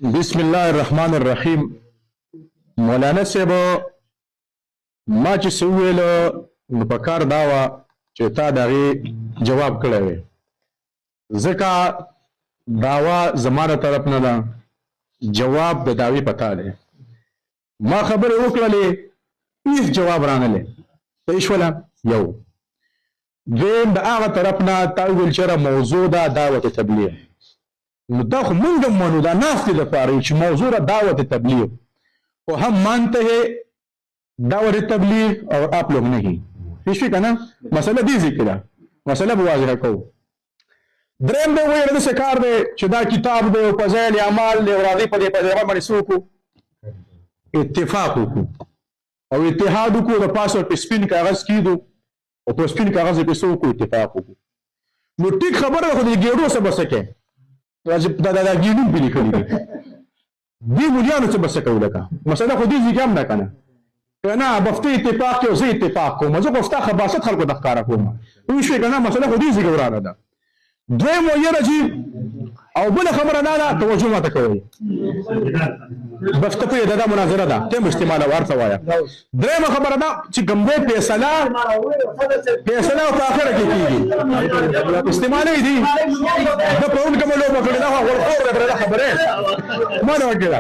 بسم الله الرحمن الرحیم. مولانا صاحب ما چې څه وویلو نو په کار دا وه چې تا د هغې جواب کړی وی، ځکه دعوه زما د طرف نه ده، جواب د دعوې په تا دی. ما خبرې وکړلې هېڅ جواب رانغلی، صحیح شوله. یو دویم د هغه طرف نه تا وویل چېرې موضوع ده دعوت تبلیغ، نو دا خو مونږ هم منو، دا ناستې دپاره چې موضوع ده دعوت تبلیغ और हम मानते हैं दावत तबलीग और आप लोग नहीं. ठीक है ना, मसला दी जिक्र है, मसला वाज़ेह को دریم دی وایي داسې کار دی چې دا کتاب دی او فضایل اعمال دی او راځئ په دې پیغام باندې څه وکړو، اتفاق وکړو او اتحاد وکړو، د پاسه په سپین کاغذ کېږدو او په سپین کاغذ کې څه وکړو، اتفاق وکړو. نو ټیک خبره ده، خو د ګېډو څه به څه کوې، دا ګېډون پې لیکلي دي، دې مولیانو څه به څه کوو. لکه مسله خو دې ځای کې هم ده که نه، که نه بفته اتفاق کې او زه اتفاق کوم، زه خو ستا خباثت خلکو ته ښکاره کوم، پوه شوې که نه. مسله خو دې ځای کې ورانه ده. دویم ویره چې او بله خبره دا ده، توجه ماته کوئ، بفته پوهې دا مناظره ده، ټیم استعماله ورته وایه. درېیمه خبره ده چې کوم دی فیصله او په اخره کې کېږي، استعمالوي دي ده په اون کومه لوبه کړې ده، خو ورخور ده پرې ده خبرې ما نه وکړه.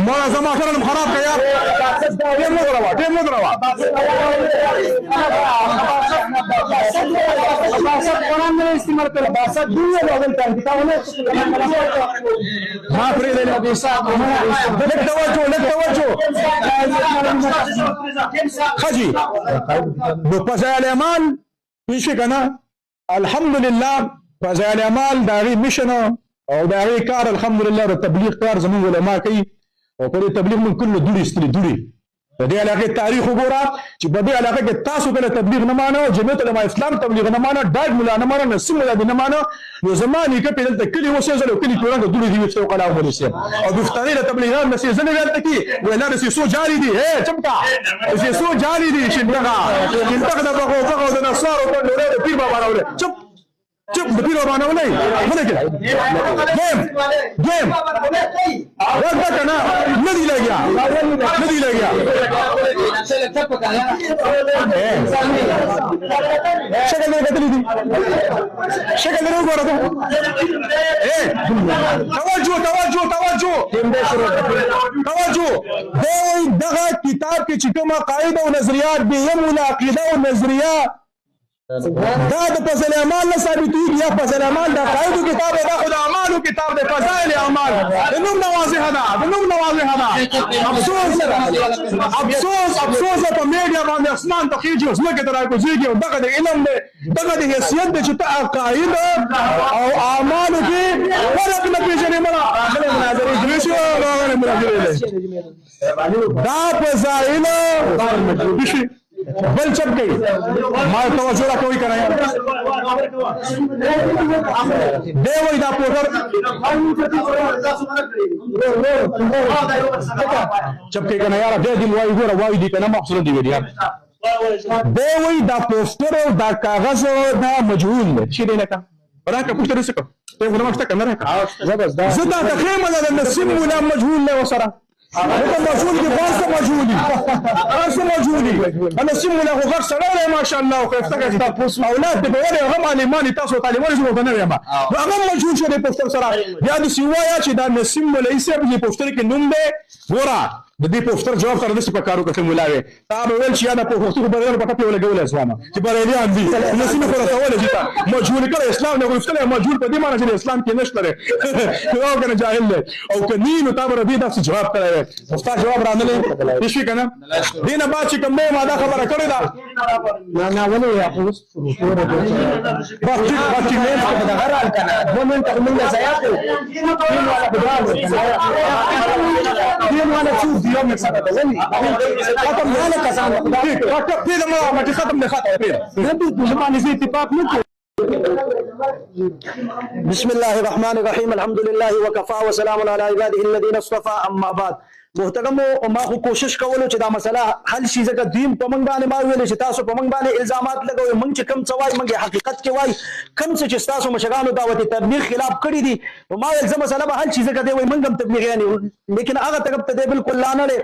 مولا زما سره نوم خراب کړه، ټیم مه غوروه، ټیم مه غوروه. قرآن میں استعمال کرو، باسط دنیا لوگل کا کتاب نے ہاں پھر لے لو لک توجہ خجی دو فضائل اعمال پیش کنا. الحمدللہ فضائل اعمال داغي مشن او داغي کار الحمدللہ د تبلیغ کار زمون علماء کوي او پر تبلیغ من کله دوړي استلی دوړي د دې علاقې تاریخ وګوره چې په دې علاقې کې تاسو کله تبلیغ نه مانو، جمعیت علماء اسلام تبلیغ نه مانو، ډاډ مولا نه مانو، نسیم مولا نه مانو. نو زمانه کې په دلته کلی وسېزل او کلی ټولنه دوړي دی وسو قلا عمر سي او بفتري له تبلیغات نسي زنه دلته کې ولا نسي سو جاري دي، اے چمکا نسي سو جاري دي شندغه د بغو د نصار او د نور د پیر بابا راوړل. چپ د پیر بابا نه ولې مله کې گیم ورته کنه نه دی لګیا شکل نه کتلی دي، شکل نه وګورئ. توجه دغه کتاب کې چې کومه قاعده او نظریات دي، یم العقیده او نظریات دا د فضل اعمال نه ثابتېږي، یا فضل اعمال د عقایدو کتاب دی، دا خو د اعمالو کتاب دی. فضایل اعمال د نوم نه واضحه ده، افسوس په میډیا باندې اسمان ته خېږي او ځمکې ته راکوزېږي او دغه د علم دی، دغه د حیثیت دی چې ته عقاید او اعمالو کې فرق نه پېژنې. دا فضایل بل چپ گئی ما توجه را کوئی کرا یار دے وای دا پوډر چپ کې کنه یار دې دی وای ګور وای دی کنه مقصود دی ویډیو دے وای دا پوسټر او دا کاغذ دا مجهول دی چې نه کا راکه پوسټر څه کو ته ونه مشته کنه راکه زبردست زدا د خیمه د نسیم ولا مجهول له وسره هذا مجهولي بارسا مجهولي انا سيمو له غير سلام ما شاء الله وكيفتك تفوس اولاد بيقولوا هم علماني تاسو طالبان زو بنه يما هغه مجهول شو د پوسټر سره یا د سیوایا چې دا نسیم له ایسه په پوسټر کې نوم دی ګورا د دې پوسټر جواب تر دې په کارو کې مولاوي تا به ول چې دا په پوسټر بدل پټه په ولګول اسلام چې بریالي ان دي نسیم په راول چې تا مجهول کړه اسلام نه غوښتل مجهول په دې معنی چې اسلام کې نشته یو کنه جاهل او کني نو تا به دې دا جواب کړی استاد جواب رانه نشي کنه دینه با چې کوم ما دا خبره کړې ده نه ولې یا اوس باقي نه دا غرال کنه ومن تقمن زيات دين وانا شوف يوم سنه ولي ختم مالك كسان كده ما ختم لخطا نبي زمان زي اتفاق ممكن. بسم الله الرحمن الرحيم الحمد لله وكفى وسلام على عباده الذين اصطفى أما بعد محترم ما خو کوشش کولو چې دا مسله حل شي ځکه دویم په موږ باندې ما ویل چې تاسو په موږ باندې الزامات لګوي موږ چې کم څه وایي موږ حقیقت کې وایي کم څه چې تاسو مشرانو دعوت تبلیغ خلاف کړی دي ما ویل زه مسله به حل شي ځکه دی وایي موږ هم تبلیغیان یو لیکن هغه طرف ته دی بالکل لا نه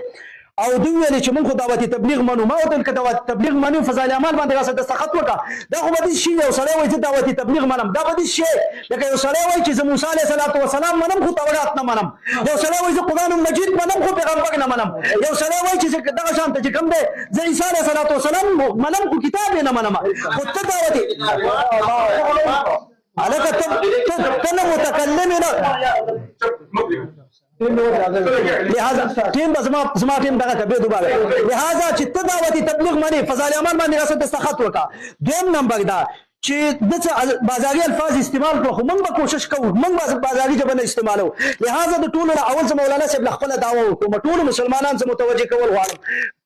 او دوی ویل چې موږ خو دعوت تبلیغ منو ما ورته که دعوت تبلیغ منو فضایل اعمال باندې راسه دستخط وکړه دا خو به داسې شي یو سړی وایي زه دعوت تبلیغ منم دا به داسې شی لکه یو سړی وایي چې زه موسی علیه السلام منم خو تورات نه منم یو سړی وایي زه قرآن مجید منم خو پیغمبر نه منم یو سړی وایي چې دغه شان ته چې کوم دی زه عیسی علیه السلام منم خو کتاب یې نه منم خو ته دعوت هلکه ته نه متکلم نه لہذا ټیم زما ټیم دغه ته به دوباره لہذا چې ته دعوت تبلیغ باندې فضایل اعمال باندې راسه دستخط وکړه دویم نمبر دا چې د بازاري الفاظ استعمال کړو خو موږ به کوشش کوو موږ به بازاري ژبه نه استعمالو لہذا د ټولو نه اول مولانا صاحب له خپله دعوه وکړو ټولو مسلمانان څه متوجه کول غواړم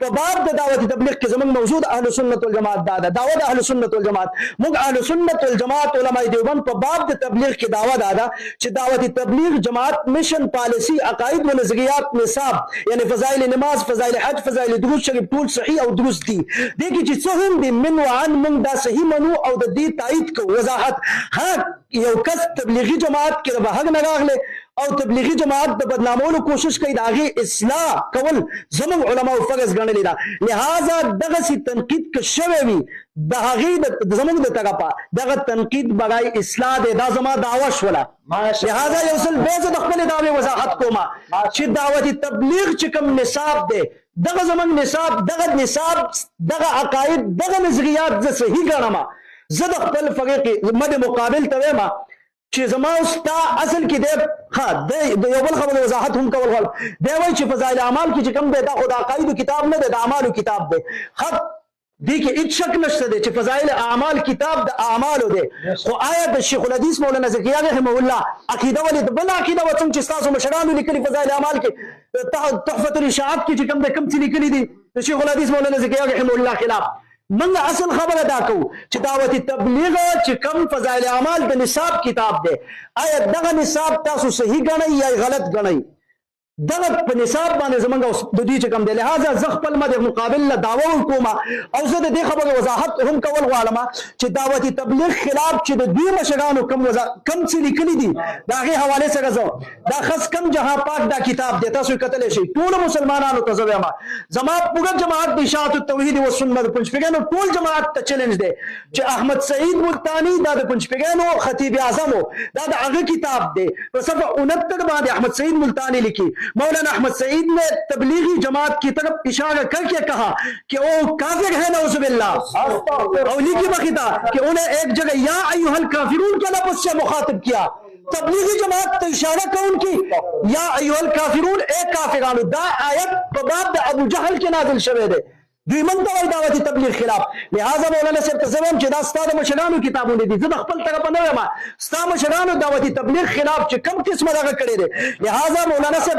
په باب د دعوت تبلیغ کې زموږ موجود اهل سنت والجماعت دا ده دعوه د اهل سنت والجماعت موږ اهل سنت والجماعت علماء دیوبند په باب د تبلیغ کې دعوه دا ده چې دعوت تبلیغ جماعت میشن پالیسی عقاید و نظریات نصاب یعنی فضائل نماز فضائل حج فضائل درود شریف ټول صحیح او درست دي دې کې چې څه هم دي من وعن موږ دا صحیح منو او د دې تایید کو وضاحت ها یو کس تبلیغی جماعت کې به حق نه راغله او تبلیغی جماعت د بدنامولو کوشش کوي د هغې اصلاح کول زموږ علماو فرض ګڼلې ده لہذا دغسې تنقید که شوی وي د هغې زموږ د طرفه دغه تنقید برای اصلاح دی دا زما دعوه شوله لہذا یو ځل بیا زه د خپلې دعوې وضاحت کومه چې دعوت تبلیغ چې کوم نصاب دی دغه زموږ نصاب دغه عقاید دغه نظریات زه صحیح ګڼم زه د خپل فریق مد مقابل ته وایم چې زما ستا اصل کې دی ها د یو بل خبرې وضاحت هم کول غواړم دی وایي چې فضایل اعمال کې چې کوم دی دا خو د عقایدو کتاب نه دی د اعمالو کتاب دی ښه دې کې هیڅ شک نشته دی چې فضایل اعمال کتاب د اعمالو دی خو آیا د شیخ الحدیث مولانا زکریا رحمه الله عقیده ولې بله عقیده وه څنګه چې ستاسو مشرانو لیکلي فضایل اعمال کې تحفة الاشاعات کې چې کوم دی کوم څه لیکلي دي د شیخ الحدیث مولانا زکریا رحمه الله خلاف منګ اصل خبره دا کوو چې دعوت تبلیغ چې کم فضایل اعمال د نصاب کتاب دی آیا دغه نصاب تاسو صحیح ګڼئ یا غلط ګڼئ دغه په نصاب باندې زمونږ د دوی چې کوم دی لہذا زه خپل مد مقابل له دعوه وکوم او زه د دې خبرې وضاحت هم کول غواړم چې دعوت تبلیغ خلاف چې د دوی مشرانو کم څه لیکلي دي د هغې حوالې سره زه دا خاص کم جهان پاک دا کتاب دی تاسو یې کتلی شئ ټولو مسلمانانو ته زه وایم زما پوره جماعت د اشاعت التوحید والسنت د پنجپیرانو ټول جماعت ته چیلنج دی چې احمد سعید ملتانی دا د پنجپیرانو خطیب اعظم دا د هغه کتاب دی په صفحه 69 باندې احمد سعید ملتانی لیکي مولانا احمد سعید نے تبلیغی جماعت کی طرف اشارہ کر کے کہا کہ وہ کافر ہے نعوذ باللہ اور لکھی بخیتا کہ انہیں ایک جگہ یا ایوہ الکافرون کے لفظ سے مخاطب کیا تبلیغی جماعت تو اشارہ کون کی یا ایوہ الکافرون ایک کافرانو دا آیت باب دا ابو جہل کے نازل شوے دے دوی من ته وایي دعوت تبلیغ خلاف لہذا مولانا صاحب ته زه وایم چې دا ستا د مشرانو کتابونه دي زه د خپل طرفه نه وایم ستا مشرانو دعوت تبلیغ خلاف چې کوم قسمه دغه کړی دی لہذا مولانا صاحب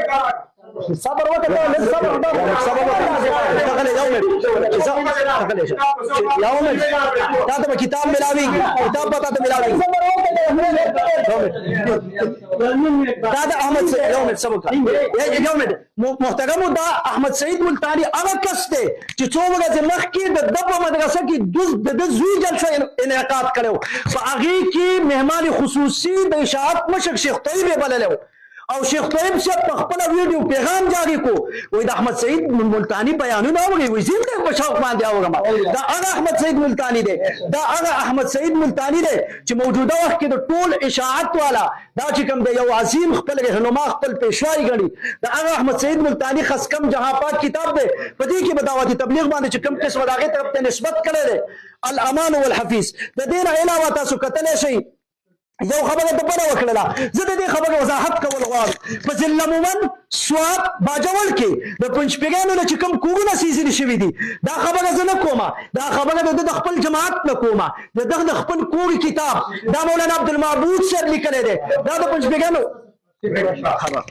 صبر وکړه صبر تا ته کتاب ملاویږي کتاب پتا ته ملاویږي دا د احمد سعید یو منټ صبر یو منټ محترمو دا احمد سعید ملتانی هغه کس دی چې څو ورځې مخکې د ده په مدرسه کې د ده زوی جلسه انعقاد کړی و په هغې کې مهمان خصوصي د اشاعت مشر شیخ طیب یې بللی و او شیخ طیب صاحب په خپله ویډیو پیغام جاری کو وایي د احمد سعید ملتانی بیانونه اورئ وایي زه هم ډېر په شوق باندې اورم دا هغه احمد سعید ملتانی دی دا هغه احمد سعید ملتانی دی چې موجوده وخت کې د ټول اشاعت والا دا چې کوم دی یو عظیم خپل رهنما خپل پیشوای ګڼي دا هغه احمد سعید ملتانی خاص کم جهان پاک کتاب دی په دې کې به دعوت تبلیغ باندې چې کوم قسمه د هغې طرف ته نسبت کړی دی الامان والحفیظ د دې نه علاوه تاسو کتلی شئ یو خبره د بله وکړله زه د دې خبرې وضاحت کول غواړم په ضلع مومن سواب باجوړ کې د پنجپیرانو نه چې کوم کورونه سیزلي شوي دي دا خبره زه نه کومه دا خبره د خپل جماعت نه کومه د دغه د خپل کور کتاب دا مولانا عبدالمعبود صاحب لیکلی دی دا د پنجپیرانو خبر